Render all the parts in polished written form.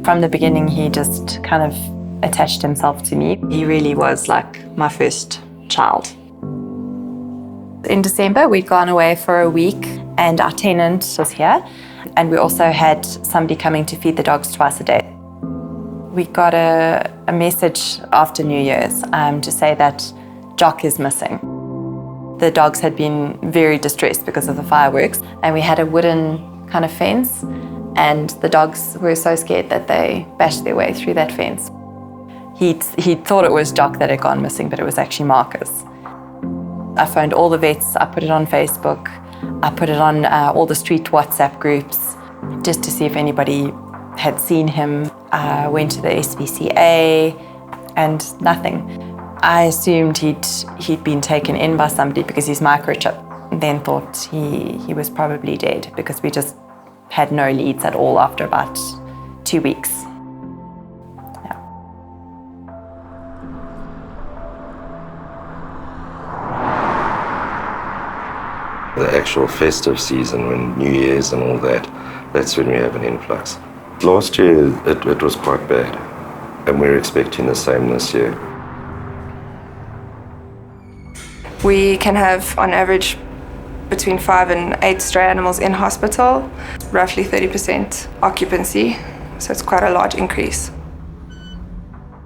From the beginning, he just kind of attached himself to me. He really was like my first child. In December, we'd gone away for a week and our tenant was here. And we also had somebody coming to feed the dogs twice a day. We got a message after New Year's to say that Jock is missing. The dogs had been very distressed because of the fireworks, and we had a wooden kind of fence, and the dogs were so scared that they bashed their way through that fence. He thought it was Jock that had gone missing, but it was actually Marcus. I phoned all the vets, I put it on Facebook, I put it on all the street WhatsApp groups just to see if anybody had seen him. I went to the SPCA and nothing. I assumed he'd been taken in by somebody because he's microchipped, then thought he was probably dead because we just had no leads at all after about 2 weeks. Yeah. The actual festive season, when New Year's and all that, that's when we have an influx. Last year it was quite bad, and we're expecting the same this year. We can have, on average, between 5 and 8 stray animals in hospital, roughly 30% occupancy, so it's quite a large increase.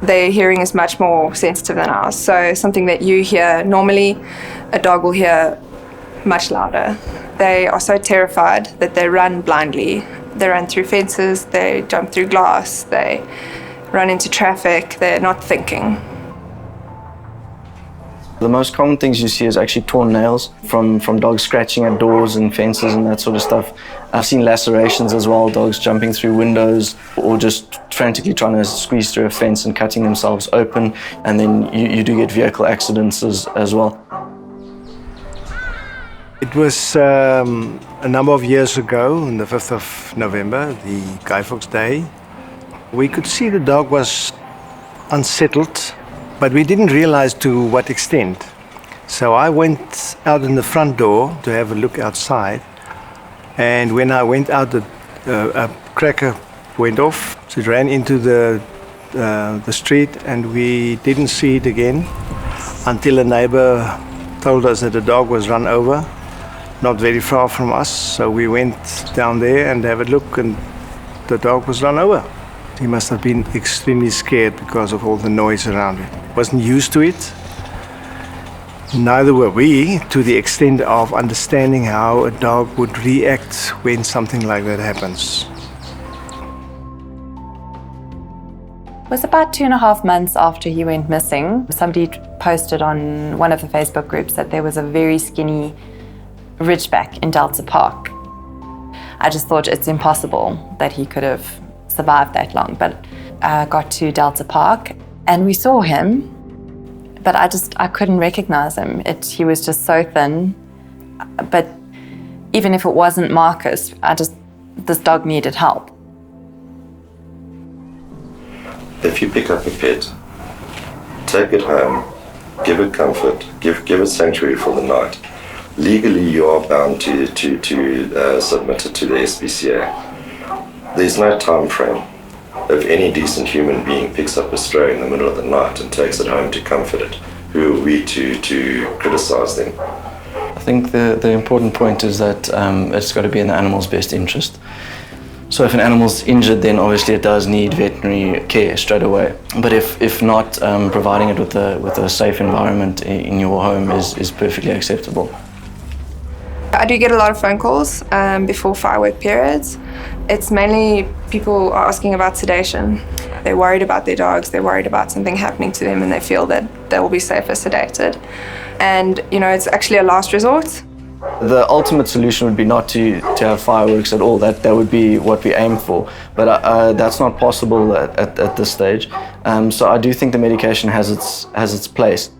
Their hearing is much more sensitive than ours, so something that you hear normally, a dog will hear much louder. They are so terrified that they run blindly. They run through fences, they jump through glass, they run into traffic, they're not thinking. The most common things you see is actually torn nails from dogs scratching at doors and fences and that sort of stuff. I've seen lacerations as well, dogs jumping through windows or just frantically trying to squeeze through a fence and cutting themselves open. And then you do get vehicle accidents as well. It was a number of years ago, on the 5th of November, the Guy Fawkes Day. We could see the dog was unsettled, but we didn't realize to what extent. So I went out in the front door to have a look outside, and when I went out, a cracker went off. So it ran into the street, and we didn't see it again until a neighbor told us that the dog was run over, not very far from us. So we went down there and have a look, and the dog was run over. He must have been extremely scared because of all the noise around it. Wasn't used to it. Neither were we, to the extent of understanding how a dog would react when something like that happens. It was about 2.5 months after he went missing. Somebody posted on one of the Facebook groups that there was a very skinny ridgeback in Delta Park. I just thought it's impossible that he could have survived that long, but I got to Delta Park and we saw him, but I couldn't recognize him. He was just so thin. But even if it wasn't Marcus, this dog needed help. If you pick up a pet, take it home, give it comfort, give it sanctuary for the night. Legally, you are bound to submit it to the SPCA. There's no time frame. If any decent human being picks up a stray in the middle of the night and takes it home to comfort it, who are we to criticize them? I think the important point is that it's got to be in the animal's best interest. So if an animal's injured, then obviously it does need veterinary care straight away. But if not, providing it with a safe environment in your home is perfectly acceptable. I do get a lot of phone calls before firework periods. It's mainly people are asking about sedation. They're worried about their dogs, they're worried about something happening to them, and they feel that they will be safer sedated. And, it's actually a last resort. The ultimate solution would be not to have fireworks at all. That would be what we aim for. But that's not possible at this stage. So I do think the medication has its place.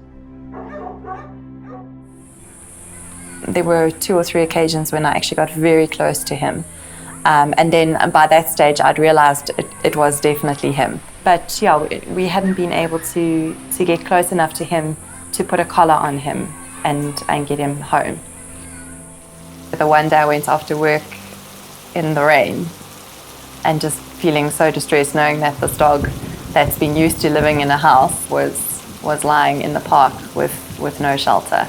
There were 2 or 3 occasions when I actually got very close to him. And then by that stage, I'd realized it was definitely him. But yeah, we hadn't been able to get close enough to him to put a collar on him and get him home. The one day I went after work in the rain and just feeling so distressed knowing that this dog that's been used to living in a house was lying in the park with no shelter.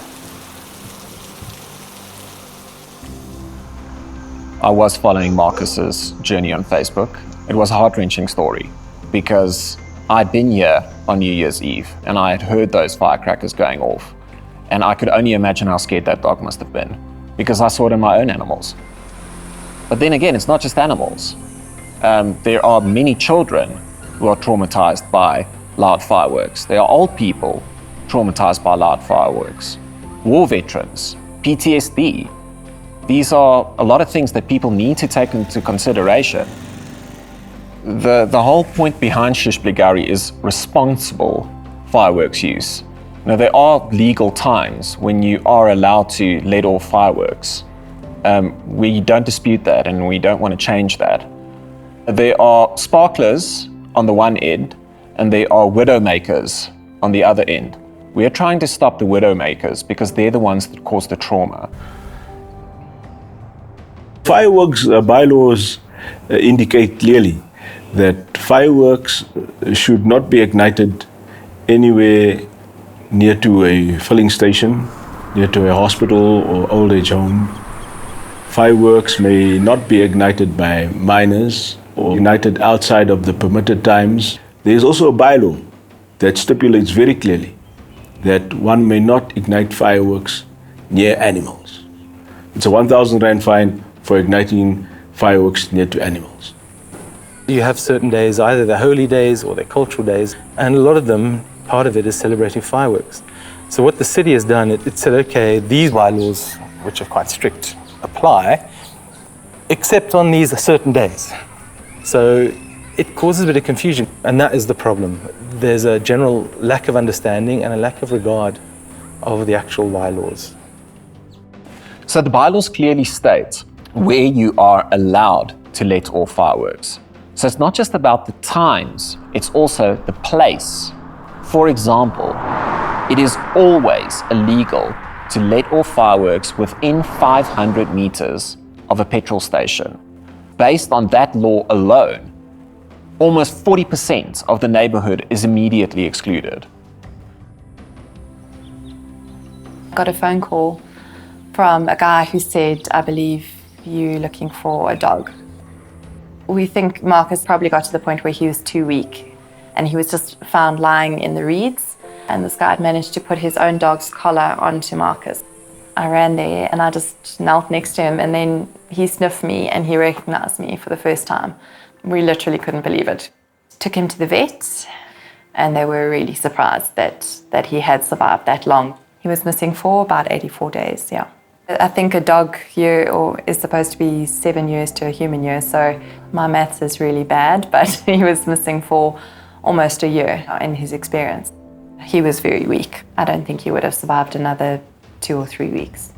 I was following Marcus's journey on Facebook. It was a heart-wrenching story because I'd been here on New Year's Eve and I had heard those firecrackers going off. And I could only imagine how scared that dog must have been because I saw it in my own animals. But then again, it's not just animals. There are many children who are traumatized by loud fireworks. There are old people traumatized by loud fireworks. War veterans, PTSD. These are a lot of things that people need to take into consideration. The whole point behind shushblairgowrie is responsible fireworks use. Now, there are legal times when you are allowed to let off fireworks. We don't dispute that and we don't want to change that. There are sparklers on the one end and there are widowmakers on the other end. We are trying to stop the widowmakers because they're the ones that cause the trauma. Fireworks bylaws indicate clearly that fireworks should not be ignited anywhere near to a filling station, near to a hospital or old age home. Fireworks may not be ignited by minors or ignited outside of the permitted times. There is also a bylaw that stipulates very clearly that one may not ignite fireworks near animals. It's a 1,000 Rand fine for igniting fireworks near to animals. You have certain days, either they're holy days or they're cultural days, and a lot of them, part of it is celebrating fireworks. So what the city has done, it said, okay, these bylaws, which are quite strict, apply, except on these certain days. So it causes a bit of confusion, and that is the problem. There's a general lack of understanding and a lack of regard of the actual bylaws. So the bylaws clearly state where you are allowed to let off fireworks. So it's not just about the times, it's also the place. For example, it is always illegal to let off fireworks within 500 meters of a petrol station. Based on that law alone, almost 40% of the neighborhood is immediately excluded. Got a phone call from a guy who said, I believe you're looking for a dog. We think Marcus probably got to the point where he was too weak and he was just found lying in the reeds, and this guy had managed to put his own dog's collar onto Marcus. I ran there and I just knelt next to him, and then he sniffed me and he recognized me for the first time. We literally couldn't believe it. Took him to the vet and they were really surprised that he had survived that long. He was missing for about 84 days, yeah. I think a dog year is supposed to be 7 years to a human year, so my maths is really bad, but he was missing for almost a year in his experience. He was very weak. I don't think he would have survived another 2 or 3 weeks.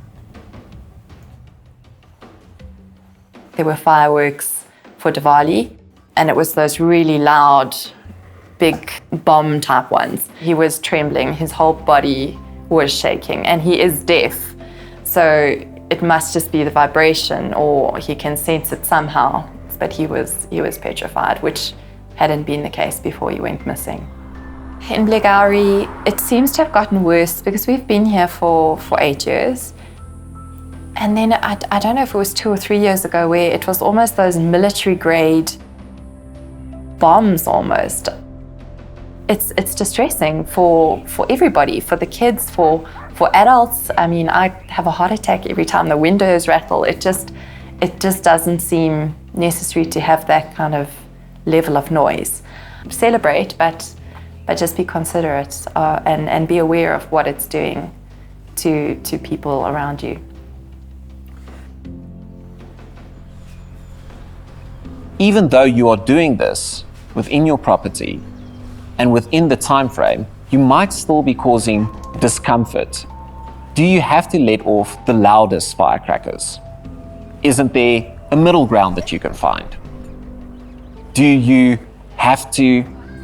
There were fireworks for Diwali, and it was those really loud, big bomb type ones. He was trembling, his whole body was shaking, and he is deaf. So it must just be the vibration, or he can sense it somehow. But he was petrified, which hadn't been the case before he went missing. In Blairgowrie, it seems to have gotten worse because we've been here for 8 years. And then I don't know if it was 2 or 3 years ago where it was almost those military grade bombs almost. It's distressing for everybody, for the kids, for adults. I mean, I have a heart attack every time the windows rattle. It just doesn't seem necessary to have that kind of level of noise. Celebrate, but just be considerate and be aware of what it's doing to people around you. Even though you are doing this within your property and within the time frame, you might still be causing discomfort. Do you have to let off the loudest firecrackers? Isn't there a middle ground that you can find? Do you have to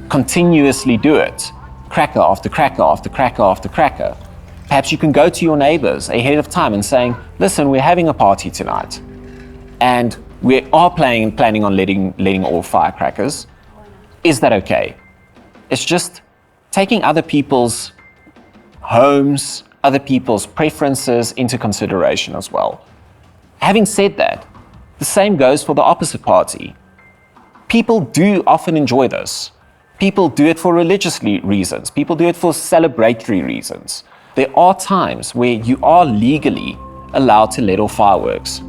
continuously do it? Cracker after cracker after cracker after cracker. Perhaps you can go to your neighbors ahead of time and saying, listen, we're having a party tonight. and we are planning on letting off firecrackers, is that okay? It's just taking other people's homes, other people's preferences into consideration as well. Having said that, the same goes for the opposite party. People do often enjoy this. People do it for religious reasons. People do it for celebratory reasons. There are times where you are legally allowed to let off fireworks.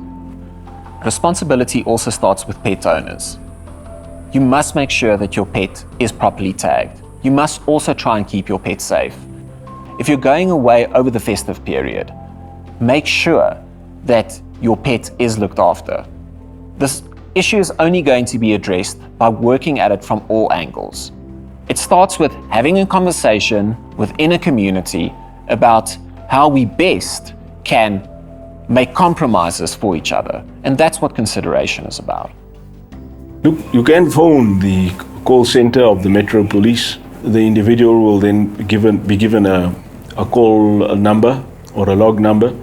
Responsibility also starts with pet owners. You must make sure that your pet is properly tagged. You must also try and keep your pet safe. If you're going away over the festive period, make sure that your pet is looked after. This issue is only going to be addressed by working at it from all angles. It starts with having a conversation within a community about how we best can make compromises for each other. And that's what consideration is about. Look, you can phone the call center of the Metro Police. The individual will then be given a call number or a log number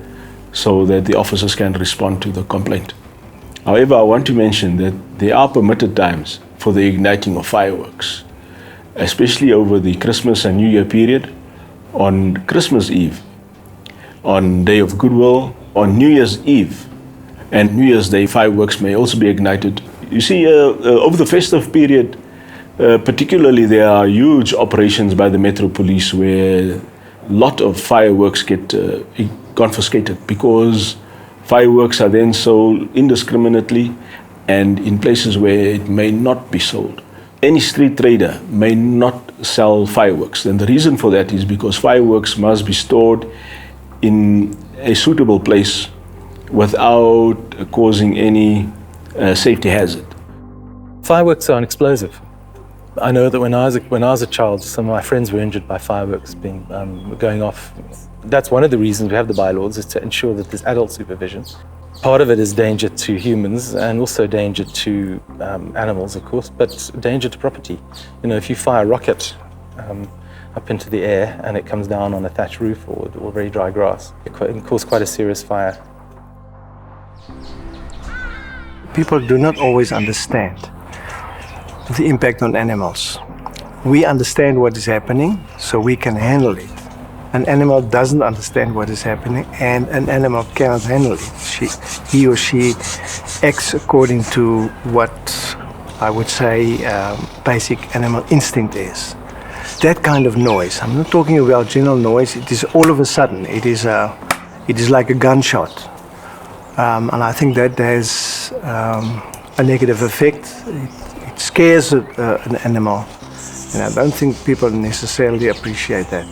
so that the officers can respond to the complaint. However, I want to mention that there are permitted times for the igniting of fireworks, especially over the Christmas and New Year period, on Christmas Eve, on Day of Goodwill, on New Year's Eve, and New Year's Day fireworks may also be ignited. You see, over the festive period, particularly there are huge operations by the Metro Police where a lot of fireworks get confiscated because fireworks are then sold indiscriminately and in places where it may not be sold. Any street trader may not sell fireworks, and the reason for that is because fireworks must be stored in a suitable place without causing any safety hazard. Fireworks are an explosive. I know that when I was a child, some of my friends were injured by fireworks going off. That's one of the reasons we have the bylaws, is to ensure that there's adult supervision. Part of it is danger to humans and also danger to animals, of course, but danger to property. You know, if you fire a rocket up into the air and it comes down on a thatched roof or very dry grass, it can cause quite a serious fire. People do not always understand the impact on animals. We understand what is happening, so we can handle it. An animal doesn't understand what is happening, and an animal cannot handle it. He or she acts according to what I would say basic animal instinct is. That kind of noise, I'm not talking about general noise, it is all of a sudden, it is like a gunshot. And I think that has a negative effect. It scares an animal, and I don't think people necessarily appreciate that.